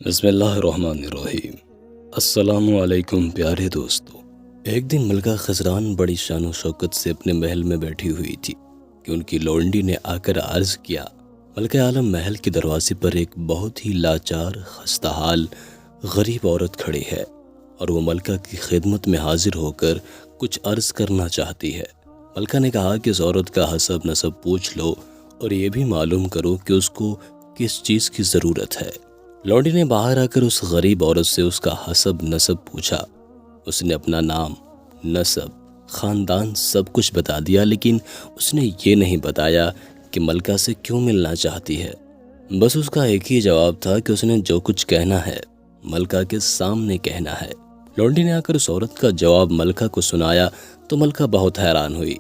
بسم اللہ الرحمن الرحیم۔ السلام علیکم پیارے دوستو۔ ایک دن ملکہ خزران بڑی شان و شوکت سے اپنے محل میں بیٹھی ہوئی تھی کہ ان کی لونڈی نے آ کر عرض کیا، ملکہ عالم محل کے دروازے پر ایک بہت ہی لاچار، خستہ حال، غریب عورت کھڑی ہے اور وہ ملکہ کی خدمت میں حاضر ہو کر کچھ عرض کرنا چاہتی ہے۔ ملکہ نے کہا کہ اس عورت کا حسب نسب پوچھ لو اور یہ بھی معلوم کرو کہ اس کو کس چیز کی ضرورت ہے۔ لونڈی نے باہر آ کر اس غریب عورت سے اس کا حسب نسب پوچھا۔ اس نے اپنا نام، نسب، خاندان سب کچھ بتا دیا، لیکن اس نے یہ نہیں بتایا کہ ملکہ سے کیوں ملنا چاہتی ہے۔ بس اس کا ایک ہی جواب تھا کہ اس نے جو کچھ کہنا ہے ملکہ کے سامنے کہنا ہے۔ لونڈی نے آ کر اس عورت کا جواب ملکہ کو سنایا تو ملکہ بہت حیران ہوئی۔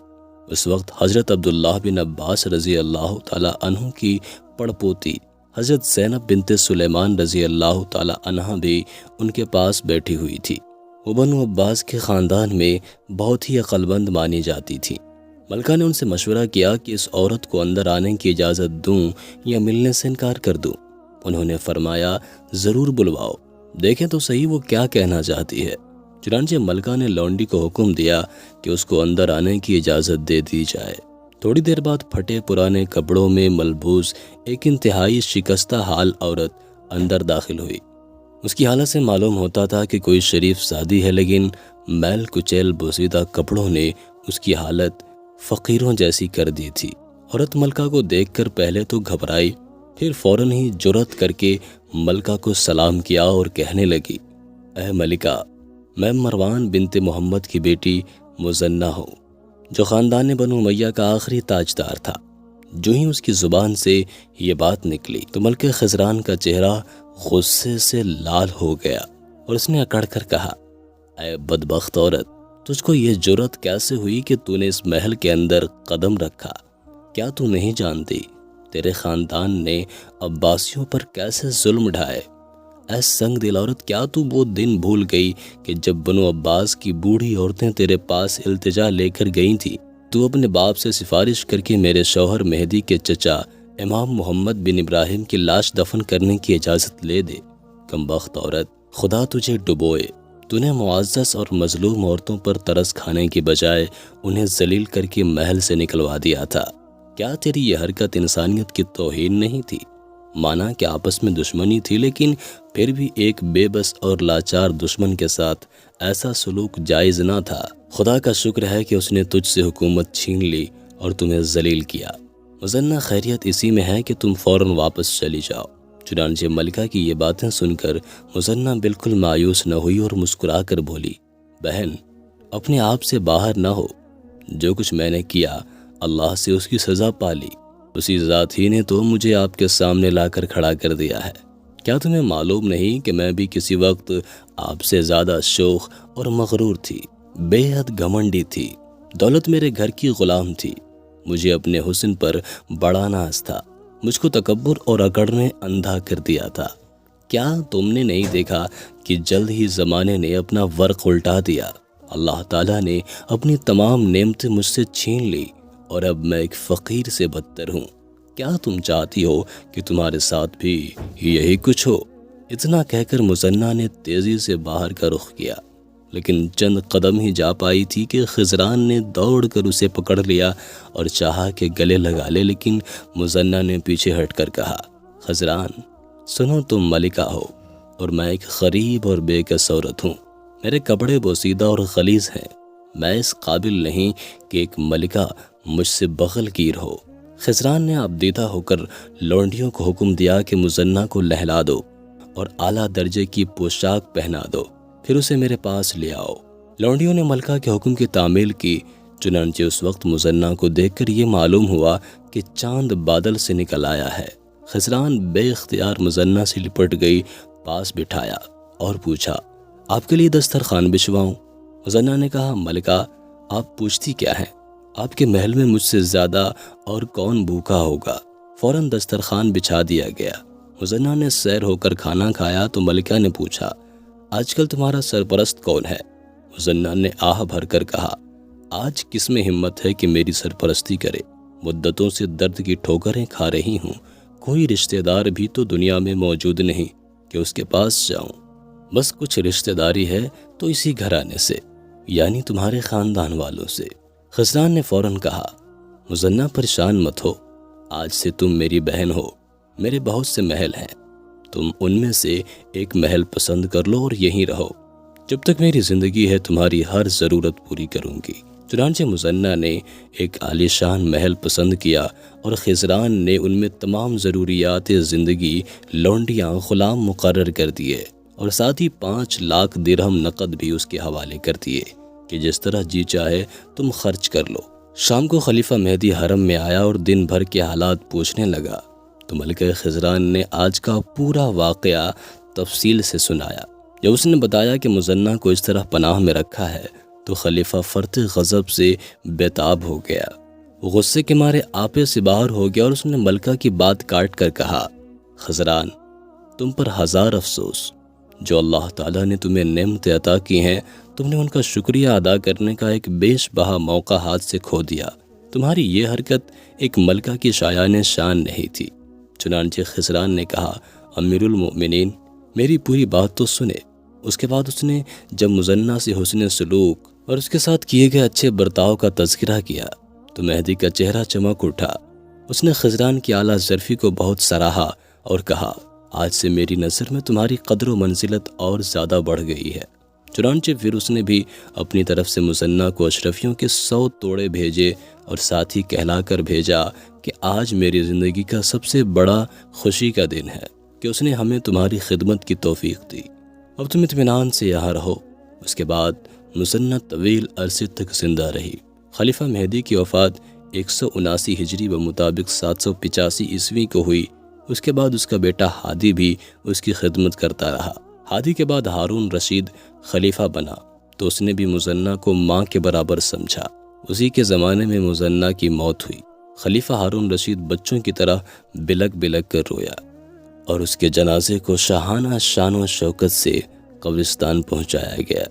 اس وقت حضرت عبداللہ بن عباس رضی اللہ تعالیٰ عنہ کی پڑپوتی حضرت زینب بنت سلیمان رضی اللہ تعالیٰ عنہ بھی ان کے پاس بیٹھی ہوئی تھی۔ وہ بنو عباس کے خاندان میں بہت ہی عقل مند مانی جاتی تھی۔ ملکہ نے ان سے مشورہ کیا کہ اس عورت کو اندر آنے کی اجازت دوں یا ملنے سے انکار کر دوں۔ انہوں نے فرمایا، ضرور بلواؤ، دیکھیں تو صحیح وہ کیا کہنا چاہتی ہے۔ چنانچہ ملکہ نے لونڈی کو حکم دیا کہ اس کو اندر آنے کی اجازت دے دی جائے۔ تھوڑی دیر بعد پھٹے پرانے کپڑوں میں ملبوس ایک انتہائی شکستہ حال عورت اندر داخل ہوئی۔ اس کی حالت سے معلوم ہوتا تھا کہ کوئی شریف زادی ہے، لیکن میل کچیل بوسیدہ کپڑوں نے اس کی حالت فقیروں جیسی کر دی تھی۔ عورت ملکہ کو دیکھ کر پہلے تو گھبرائی، پھر فوراً ہی جرأت کر کے ملکہ کو سلام کیا اور کہنے لگی، اے ملکہ، میں مروان بنت محمد کی بیٹی مزنہ ہوں، جو خاندان بنو امیہ کا آخری تاجدار تھا۔ جو ہی اس کی زبان سے یہ بات نکلی تو ملکہ خزران کا چہرہ غصے سے لال ہو گیا اور اس نے اکڑ کر کہا، اے بدبخت عورت، تجھ کو یہ جرأت کیسے ہوئی کہ تو نے اس محل کے اندر قدم رکھا؟ کیا تو نہیں جانتی تیرے خاندان نے عباسیوں پر کیسے ظلم ڈھائے؟ اے سنگ دل عورت، کیا تو وہ دن بھول گئی کہ جب بنو عباس کی بوڑھی عورتیں تیرے پاس التجا لے کر گئی تھیں؟ تو اپنے باپ سے سفارش کر کے میرے شوہر مہدی کے چچا امام محمد بن ابراہیم کی لاش دفن کرنے کی اجازت لے دے۔ کمبخت عورت، خدا تجھے ڈبوئے، تو نے معزز اور مظلوم عورتوں پر ترس کھانے کی بجائے انہیں ذلیل کر کے محل سے نکلوا دیا تھا۔ کیا تیری یہ حرکت انسانیت کی توہین نہیں تھی؟ مانا کہ آپس میں دشمنی تھی، لیکن پھر بھی ایک بے بس اور لاچار دشمن کے ساتھ ایسا سلوک جائز نہ تھا۔ خدا کا شکر ہے کہ اس نے تجھ سے حکومت چھین لی اور تمہیں ذلیل کیا۔ مزنہ، خیریت اسی میں ہے کہ تم فوراً واپس چلی جاؤ۔ چنانچہ ملکہ کی یہ باتیں سن کر مزنہ بالکل مایوس نہ ہوئی اور مسکرا کر بولی، بہن، اپنے آپ سے باہر نہ ہو، جو کچھ میں نے کیا اللہ سے اس کی سزا پالی، اسی ذات ہی نے تو مجھے آپ کے سامنے لا کر کھڑا کر دیا ہے۔ کیا تمہیں معلوم نہیں کہ میں بھی کسی وقت آپ سے زیادہ شوخ اور مغرور تھی، بے حد گھمنڈی تھی، دولت میرے گھر کی غلام تھی، مجھے اپنے حسن پر بڑا ناز تھا، مجھ کو تکبر اور اکڑ نے اندھا کر دیا تھا۔ کیا تم نے نہیں دیکھا کہ جلد ہی زمانے نے اپنا ورق الٹا دیا؟ اللہ تعالیٰ نے اپنی تمام نعمتیں مجھ سے چھین لی اور اب میں ایک فقیر سے بدتر ہوں۔ کیا تم چاہتی ہو کہ تمہارے ساتھ بھی یہی کچھ ہو؟ اتنا کہہ کر مزنہ نے تیزی سے باہر کا رخ کیا، لیکن چند قدم ہی جا پائی تھی کہ خزران نے دوڑ کر اسے پکڑ لیا اور چاہا کہ گلے لگا لے، لیکن مزنہ نے پیچھے ہٹ کر کہا، خزران، سنو، تم ملکہ ہو اور میں ایک غریب اور بے کس عورت ہوں، میرے کپڑے بوسیدہ اور غلیظ ہیں، میں اس قابل نہیں کہ ایک ملکہ مجھ سے بغل گیر ہو۔ خزران نے آبدیدہ ہو کر لونڈیوں کو حکم دیا کہ مزنہ کو لہلا دو اور اعلیٰ درجے کی پوشاک پہنا دو، پھر اسے میرے پاس لے آؤ۔ لونڈیوں نے ملکہ کے حکم کی تعمیل کی۔ چنانچہ اس وقت مزنہ کو دیکھ کر یہ معلوم ہوا کہ چاند بادل سے نکل آیا ہے۔ خزران بے اختیار مزنہ سے لپٹ گئی، پاس بٹھایا اور پوچھا، آپ کے لیے دسترخوان بچھواؤں؟ مزنہ نے کہا، ملکہ، آپ پوچھتی کیا ہیں؟ آپ کے محل میں مجھ سے زیادہ اور کون بھوکا ہوگا؟ فوراً دسترخوان بچھا دیا گیا۔ مزنہ نے سیر ہو کر کھانا کھایا تو ملکہ نے پوچھا، آج کل تمہارا سرپرست کون ہے؟ مزنہ نے آہ بھر کر کہا، آج کس میں ہمت ہے کہ میری سرپرستی کرے؟ مدتوں سے درد کی ٹھوکریں کھا رہی ہوں، کوئی رشتہ دار بھی تو دنیا میں موجود نہیں، کہ اس کے پاس جاؤں، بس کچھ رشتہ داری ہے تو اسی گھرانے سے، یعنی تمہارے خاندان والوں سے۔ خسران نے فوراً کہا، مزنہ پریشان مت ہو، آج سے تم میری بہن ہو، میرے بہت سے محل ہیں، تم ان میں سے ایک محل پسند کر لو اور یہیں رہو، جب تک میری زندگی ہے تمہاری ہر ضرورت پوری کروں گی۔ چنانچہ مزنہ نے ایک عالیشان محل پسند کیا اور خسران نے ان میں تمام ضروریات زندگی، لونڈیاں، غلام مقرر کر دیے اور ساتھ ہی 5 لاکھ درہم نقد بھی اس کے حوالے کر دیے کہ جس طرح جی چاہے تم خرچ کر لو۔ شام کو خلیفہ مہدی حرم میں آیا اور دن بھر کے حالات پوچھنے لگا تو ملکہ خزران نے آج کا پورا واقعہ تفصیل سے سنایا۔ جب اس نے بتایا کہ مزنہ کو اس طرح پناہ میں رکھا ہے تو خلیفہ فرط غضب سے بے تاب ہو گیا، غصے کے مارے آپے سے باہر ہو گیا اور اس نے ملکہ کی بات کاٹ کر کہا، خزران، تم پر ہزار افسوس، جو اللہ تعالیٰ نے تمہیں نعمتیں عطا کی ہیں تم نے ان کا شکریہ ادا کرنے کا ایک بیش بہا موقع ہاتھ سے کھو دیا۔ تمہاری یہ حرکت ایک ملکہ کی شایان شان نہیں تھی۔ چنانچہ خسران نے کہا، امیر المؤمنین، میری پوری بات تو سنے۔ اس کے بعد اس نے جب مزنہ سے حسن سلوک اور اس کے ساتھ کیے گئے اچھے برتاؤ کا تذکرہ کیا تو مہدی کا چہرہ چمک اٹھا۔ اس نے خزران کی اعلیٰ ظرفی کو بہت سراہا اور کہا، آج سے میری نظر میں تمہاری قدر و منزلت اور زیادہ بڑھ گئی ہے۔ چنانچہ پھر اس نے بھی اپنی طرف سے مزنہ کو اشرفیوں کے 100 توڑے بھیجے اور ساتھ ہی کہلا کر بھیجا کہ آج میری زندگی کا سب سے بڑا خوشی کا دن ہے کہ اس نے ہمیں تمہاری خدمت کی توفیق دی، اب تم اطمینان سے یہاں رہو۔ اس کے بعد مزنہ طویل عرصے تک زندہ رہی۔ خلیفہ مہدی کی وفات 179 ہجری بمطابق 785 عیسوی کو ہوئی۔ اس کے بعد اس کا بیٹا ہادی بھی اس کی خدمت کرتا رہا۔ ہادی کے بعد ہارون رشید خلیفہ بنا تو اس نے بھی مزنہ کو ماں کے برابر سمجھا۔ اسی کے زمانے میں مزنہ کی موت ہوئی۔ خلیفہ ہارون رشید بچوں کی طرح بلک بلک کر رویا اور اس کے جنازے کو شاہانہ شان و شوکت سے قبرستان پہنچایا گیا۔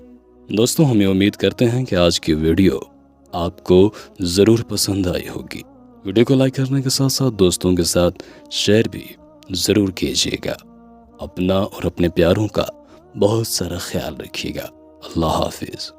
دوستوں، ہمیں امید کرتے ہیں کہ آج کی ویڈیو آپ کو ضرور پسند آئی ہوگی۔ ویڈیو کو لائک کرنے کے ساتھ ساتھ دوستوں کے ساتھ شیئر بھی ضرور کیجیے گا۔ اپنا اور اپنے پیاروں کا بہت سارا خیال رکھیے گا۔ اللہ حافظ۔